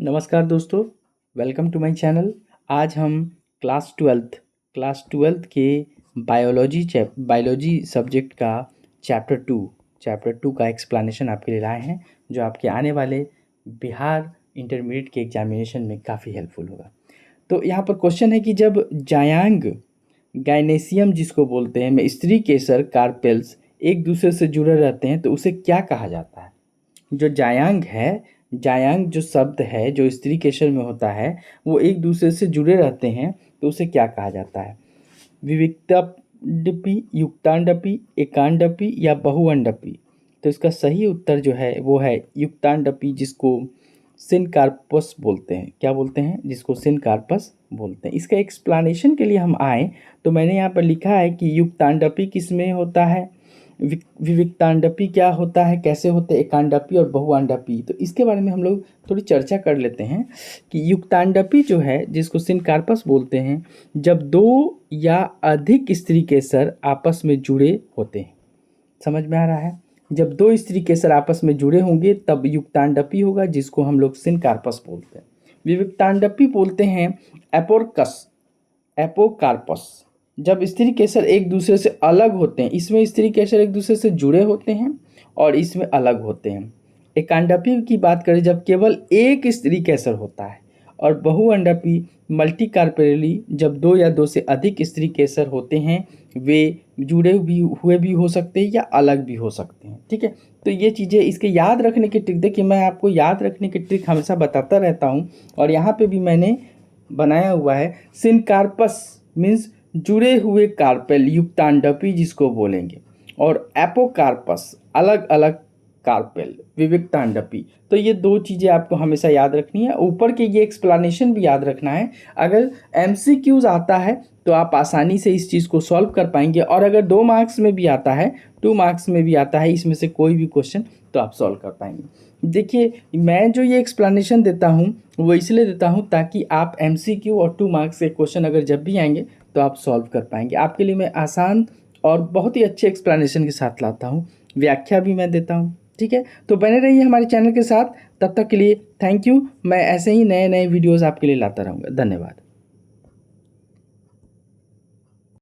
नमस्कार दोस्तों, welcome to my channel. आज हम क्लास ट्वेल्थ के बायोलॉजी सब्जेक्ट का चैप्टर 2 का एक्सप्लेनेशन आपके लिए लाए हैं, जो आपके आने वाले बिहार इंटरमीडिएट के एग्जामिनेशन में काफ़ी हेल्पफुल होगा। तो यहाँ पर क्वेश्चन है कि जब जायांग गायनेसियम जिसको बोलते हैं में स्त्री केसर कार्पेल्स एक दूसरे से जुड़े रहते हैं तो उसे क्या कहा जाता है। जो जायांग है, जायांग जो शब्द है जो स्त्री केसर में होता है, वो एक दूसरे से जुड़े रहते हैं तो उसे क्या कहा जाता है। विविक्तांडपी, युक्तांडपी, एकांडपी या बहुअंडपी। तो इसका सही उत्तर जो है वो है युक्तांडपी, जिसको सिनकार्पस बोलते हैं। क्या बोलते हैं? जिसको सिनकार्पस बोलते हैं। इसका एक्सप्लेनेशन के लिए हम आए तो मैंने यहाँ पर लिखा है कि युक्तांडपी किसमें होता है, विविक्तांडपी क्या होता है, कैसे होते हैं एकांडपी और बहुअंडपी। तो इसके बारे में हम लोग थोड़ी चर्चा कर लेते हैं कि युक्तांडपी जो है जिसको सिनकार्पस बोलते हैं, जब दो या अधिक स्त्री केसर आपस में जुड़े होते हैं। समझ में आ रहा है? जब दो स्त्री केसर आपस में जुड़े होंगे तब युक्तांडपी होगा, जिसको हम लोग सिनकार्पस बोलते हैं। विविक्तांडपी बोलते हैं एपोकार्पस। जब स्त्री केसर एक दूसरे से अलग होते हैं, इसमें स्त्री केसर एक दूसरे से जुड़े होते हैं और इसमें अलग होते हैं। एकांडपी की बात करें जब केवल एक स्त्री केसर होता है, और बहुअंडपी मल्टीकार्पेली जब दो या दो से अधिक स्त्री केसर होते हैं, वे जुड़े भी हो सकते हैं या अलग भी हो सकते हैं। ठीक है, तो ये चीज़ें इसके याद रखने की ट्रिक, देखिए मैं आपको याद रखने की ट्रिक हमेशा बताता रहता हूँ, और यहाँ पे भी मैंने बनाया हुआ है। सिनकार्पस मीन्स जुड़े हुए कार्पेल, युक्तांडपी जिसको बोलेंगे, और एपोकार्पस अलग अलग कार्पेल, विविक्तांडपी। तो ये दो चीज़ें आपको हमेशा याद रखनी है। ऊपर के ये एक्सप्लेनेशन भी याद रखना है। अगर MCQs आता है तो आप आसानी से इस चीज़ को सॉल्व कर पाएंगे, और अगर 2 मार्क्स में भी आता है, 2 मार्क्स में भी आता है, इसमें से कोई भी क्वेश्चन तो आप सॉल्व कर पाएंगे। देखिए मैं जो ये एक्सप्लेनेशन देता हूँ वो इसलिए देता हूँ ताकि आप MCQ और 2 मार्क्स के क्वेश्चन अगर जब भी आएंगे तो आप सॉल्व कर पाएंगे। आपके लिए मैं आसान और बहुत ही अच्छे एक्सप्लेनेशन के साथ लाता हूँ, व्याख्या भी मैं देता हूँ। ठीक है, तो बने रहिए हमारे चैनल के साथ। तब तक के लिए थैंक यू। मैं ऐसे ही नए नए वीडियोज़ आपके लिए लाता रहूँगा। धन्यवाद।